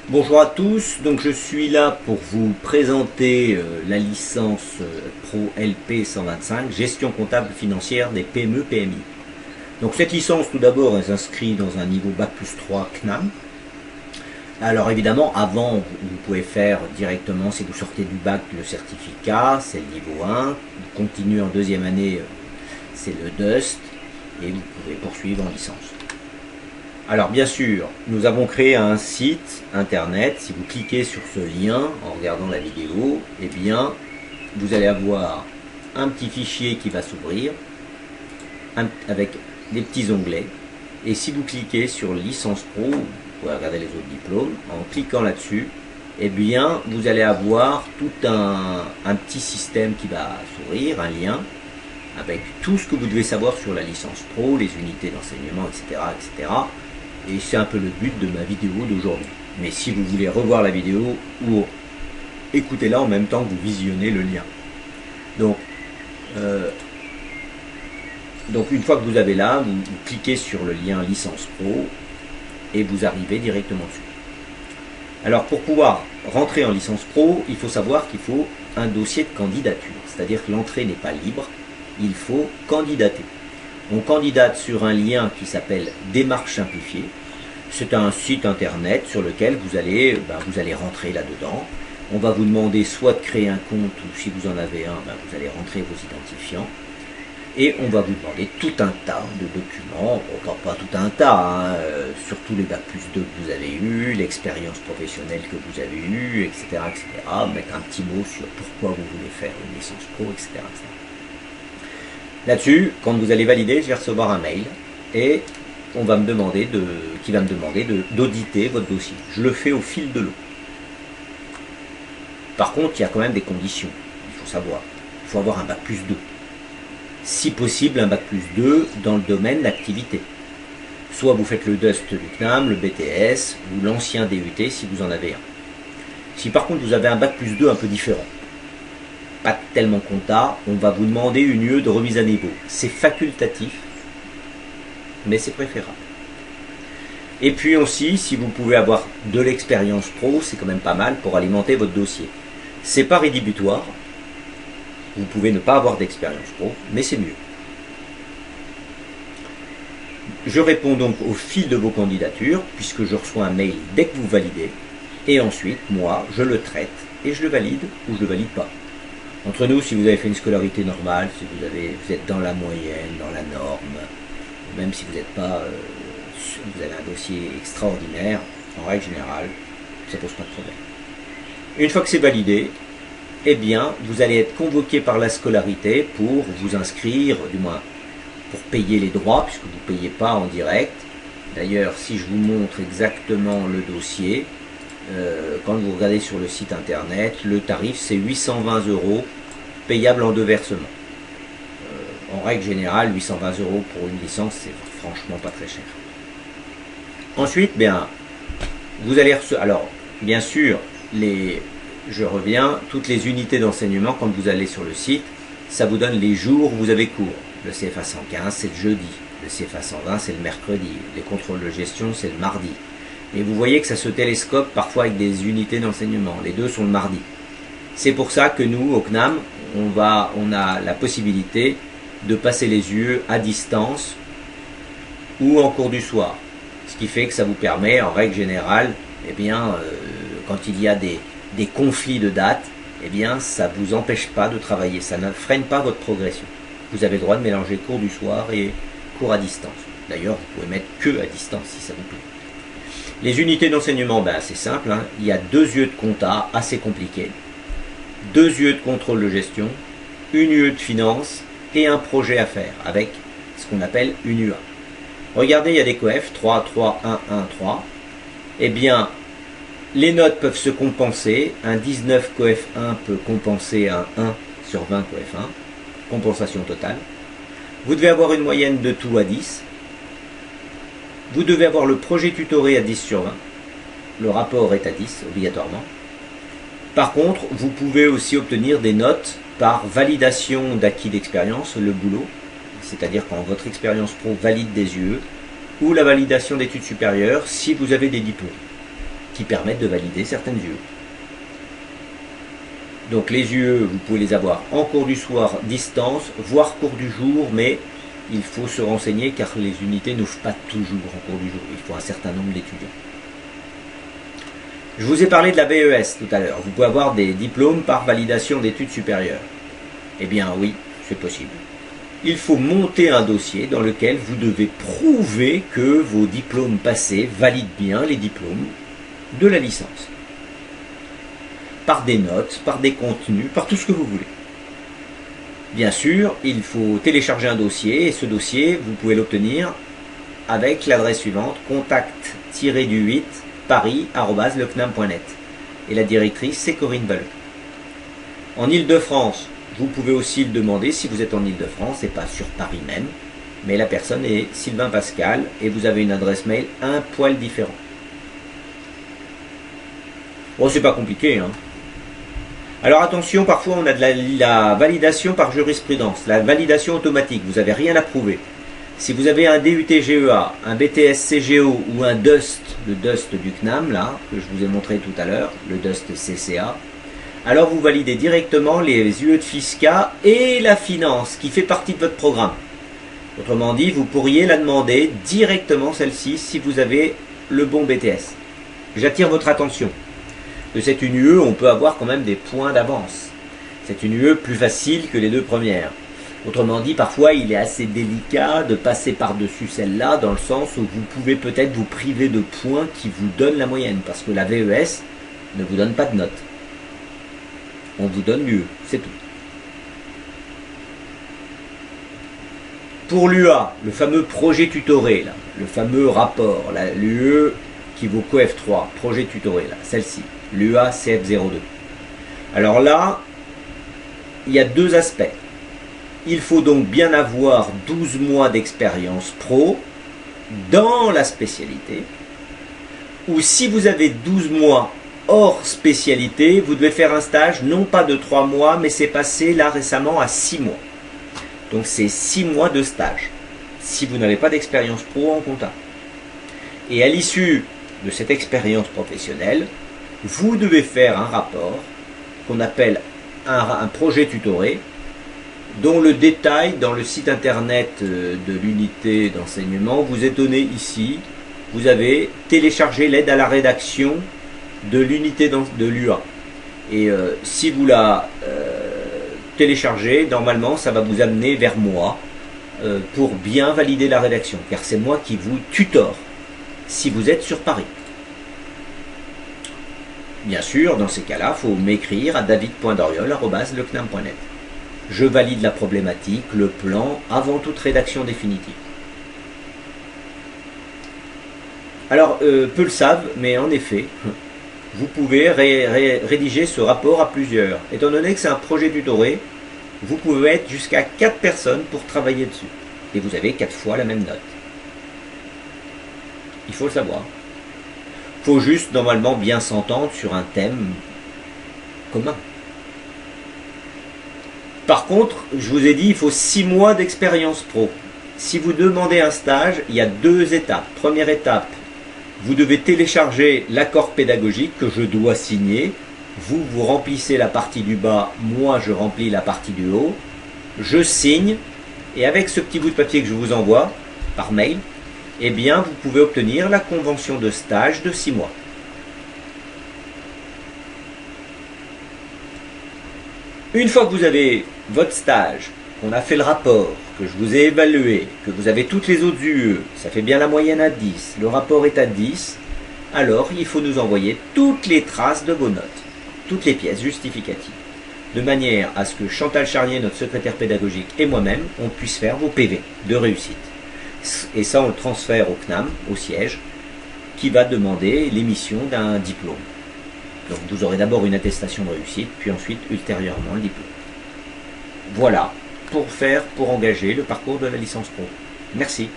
Bonjour à tous, donc je suis là pour vous présenter la licence Pro LP 125, gestion comptable financière des PME-PMI. Donc cette licence tout d'abord elle s'inscrit dans un niveau Bac+3 CNAM. Alors évidemment avant vous pouvez faire directement, si vous sortez du bac, le certificat, c'est le niveau 1, vous continuez en deuxième année, c'est le DUST et vous pouvez poursuivre en licence. Alors bien sûr, nous avons créé un site internet. Si vous cliquez sur ce lien en regardant la vidéo, eh bien, vous allez avoir un petit fichier qui va s'ouvrir avec des petits onglets. Et si vous cliquez sur licence pro, vous pouvez regarder les autres diplômes. En cliquant là-dessus, eh bien, vous allez avoir tout un petit système qui va s'ouvrir, un lien avec tout ce que vous devez savoir sur la licence pro, les unités d'enseignement, etc., etc. Et c'est un peu le but de ma vidéo d'aujourd'hui. Mais si vous voulez revoir la vidéo ou écoutez-la en même temps que vous visionnez le lien. Donc une fois que vous avez là, vous cliquez sur le lien licence pro et vous arrivez directement dessus. Alors pour pouvoir rentrer en licence pro, il faut savoir qu'il faut un dossier de candidature. C'est-à-dire que l'entrée n'est pas libre, il faut candidater. On candidate sur un lien qui s'appelle Démarche simplifiée. C'est un site internet sur lequel vous allez rentrer là-dedans. On va vous demander soit de créer un compte ou si vous en avez un, vous allez rentrer vos identifiants. Et on va vous demander tout un tas de documents, pas tout un tas, surtout les Bac+2 que vous avez eu, l'expérience professionnelle que vous avez eue, etc., etc. Mettre un petit mot sur pourquoi vous voulez faire une licence pro, etc., etc. Là-dessus, quand vous allez valider, je vais recevoir un mail et on va me demander d'auditer votre dossier. Je le fais au fil de l'eau. Par contre, il y a quand même des conditions. Il faut savoir. Il faut avoir un Bac+2. Si possible, un Bac+2 dans le domaine d'activité. Soit vous faites le DUST du CNAM, le BTS ou l'ancien DUT si vous en avez un. Si par contre vous avez un Bac+2 un peu différent, pas tellement compta, on va vous demander une UE de remise à niveau. C'est facultatif, mais c'est préférable. Et puis aussi, si vous pouvez avoir de l'expérience pro, c'est quand même pas mal pour alimenter votre dossier. C'est pas rédhibitoire, vous pouvez ne pas avoir d'expérience pro, mais c'est mieux. Je réponds donc au fil de vos candidatures, puisque je reçois un mail dès que vous validez, et ensuite, moi, je le traite, et je le valide ou je le valide pas. Entre nous, si vous avez fait une scolarité normale, si vous êtes dans la moyenne, dans la norme, même si vous n'êtes pas, vous avez un dossier extraordinaire, en règle générale, ça ne pose pas de problème. Une fois que c'est validé, eh bien, vous allez être convoqué par la scolarité pour vous inscrire, du moins pour payer les droits, puisque vous ne payez pas en direct. D'ailleurs, si je vous montre exactement le dossier, quand vous regardez sur le site internet, le tarif c'est 820 €, payable en 2 versements. En règle générale, 820 € pour une licence, c'est franchement pas très cher. Ensuite, vous allez recevoir, alors bien sûr, je reviens, toutes les unités d'enseignement, quand vous allez sur le site, ça vous donne les jours où vous avez cours. Le CFA 115, c'est le jeudi, le CFA 120, c'est le mercredi, les contrôles de gestion, c'est le mardi. Et vous voyez que ça se télescope parfois avec des unités d'enseignement. Les deux sont le mardi. C'est pour ça que nous, au CNAM, on a la possibilité de passer les UE à distance ou en cours du soir. Ce qui fait que ça vous permet, en règle générale, quand il y a des conflits de dates, ça ne vous empêche pas de travailler. Ça ne freine pas votre progression. Vous avez le droit de mélanger cours du soir et cours à distance. D'ailleurs, vous pouvez mettre que à distance si ça vous plaît. Les unités d'enseignement, c'est simple, il y a 2 UE de compta assez compliqués, 2 UE de contrôle de gestion, une UE de finance et un projet à faire avec ce qu'on appelle une UA. Regardez, il y a des coefs 3, 3, 1, 1, 3. Les notes peuvent se compenser. Un 19 coef 1 peut compenser un 1 sur 20 coef 1. Compensation totale. Vous devez avoir une moyenne de tout à 10. Vous devez avoir le projet tutoré à 10 sur 20. Le rapport est à 10, obligatoirement. Par contre, vous pouvez aussi obtenir des notes par validation d'acquis d'expérience, le boulot. C'est-à-dire quand votre expérience pro valide des UE, ou la validation d'études supérieures si vous avez des diplômes. qui permettent de valider certaines UE. Donc les UE, vous pouvez les avoir en cours du soir, distance, voire cours du jour, mais il faut se renseigner car les unités n'ouvrent pas toujours en cours du jour. Il faut un certain nombre d'étudiants. Je vous ai parlé de la BES tout à l'heure. Vous pouvez avoir des diplômes par validation d'études supérieures. Eh bien oui, c'est possible. Il faut monter un dossier dans lequel vous devez prouver que vos diplômes passés valident bien les diplômes de la licence. Par des notes, par des contenus, par tout ce que vous voulez. Bien sûr, il faut télécharger un dossier et ce dossier, vous pouvez l'obtenir avec l'adresse suivante, contact-du8 paris@lecnam.net. Et la directrice, c'est Corinne Balleux. En Ile-de-France, vous pouvez aussi le demander si vous êtes en Ile-de-France et pas sur Paris même. Mais la personne est Sylvain Pascal et vous avez une adresse mail un poil différent. Bon, c'est pas compliqué, hein. Alors attention, parfois on a de la validation par jurisprudence, la validation automatique, vous n'avez rien à prouver. Si vous avez un DUT GEA, un BTS CGO ou un DUST, le DUST du CNAM, là, que je vous ai montré tout à l'heure, le DUST CCA, alors vous validez directement les UE de FISCA et la finance, qui fait partie de votre programme. Autrement dit, vous pourriez la demander directement celle-ci si vous avez le bon BTS. J'attire votre attention. Que c'est une UE, on peut avoir quand même des points d'avance. C'est une UE plus facile que les deux premières. Autrement dit, parfois, il est assez délicat de passer par-dessus celle-là, dans le sens où vous pouvez peut-être vous priver de points qui vous donnent la moyenne, parce que la VES ne vous donne pas de notes. On vous donne l'UE, c'est tout. Pour l'UA, le fameux projet tutoré, là, le fameux rapport, l'UE qui vaut COEF3, projet tutoré, là, celle-ci, l'UA CF02. Alors là, il y a deux aspects. Il faut donc bien avoir 12 mois d'expérience pro dans la spécialité, ou si vous avez 12 mois hors spécialité, vous devez faire un stage non pas de 3 mois, mais c'est passé là récemment à 6 mois. Donc c'est 6 mois de stage, si vous n'avez pas d'expérience pro en compta. Et à l'issue de cette expérience professionnelle, vous devez faire un rapport qu'on appelle un projet tutoré, dont le détail dans le site internet de l'unité d'enseignement vous est donné ici. Vous avez téléchargé l'aide à la rédaction de l'unité de l'UA. Et si vous la téléchargez, normalement ça va vous amener vers moi pour bien valider la rédaction, car c'est moi qui vous tutore si vous êtes sur Paris. Bien sûr, dans ces cas-là, il faut m'écrire à david.doriol@lecnam.net. Je valide la problématique, le plan, avant toute rédaction définitive. Alors, peu le savent, mais en effet, vous pouvez rédiger ce rapport à plusieurs. Étant donné que c'est un projet tutoré, vous pouvez être jusqu'à 4 personnes pour travailler dessus. Et vous avez 4 fois la même note. Il faut le savoir. Il faut juste normalement bien s'entendre sur un thème commun. Par contre, je vous ai dit, il faut 6 mois d'expérience pro. Si vous demandez un stage, il y a 2 étapes. Première étape, vous devez télécharger l'accord pédagogique que je dois signer. Vous remplissez la partie du bas, moi je remplis la partie du haut. Je signe, et avec ce petit bout de papier que je vous envoie, par mail, eh bien, vous pouvez obtenir la convention de stage de 6 mois. Une fois que vous avez votre stage, qu'on a fait le rapport, que je vous ai évalué, que vous avez toutes les autres UE, ça fait bien la moyenne à 10, le rapport est à 10, alors il faut nous envoyer toutes les traces de vos notes, toutes les pièces justificatives, de manière à ce que Chantal Charnier, notre secrétaire pédagogique, et moi-même, on puisse faire vos PV de réussite. Et ça, on le transfère au CNAM, au siège, qui va demander l'émission d'un diplôme. Donc vous aurez d'abord une attestation de réussite, puis ensuite, ultérieurement, le diplôme. Voilà, pour engager le parcours de la licence pro. Merci.